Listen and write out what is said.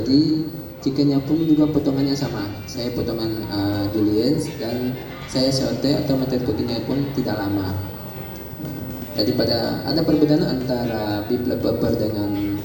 Jadi chickennya pun juga potongannya sama, saya potongan julienne dan saya saute atau method cookingnya pun tidak lama. Jadi pada ada perbedaan antara beef leftover dengan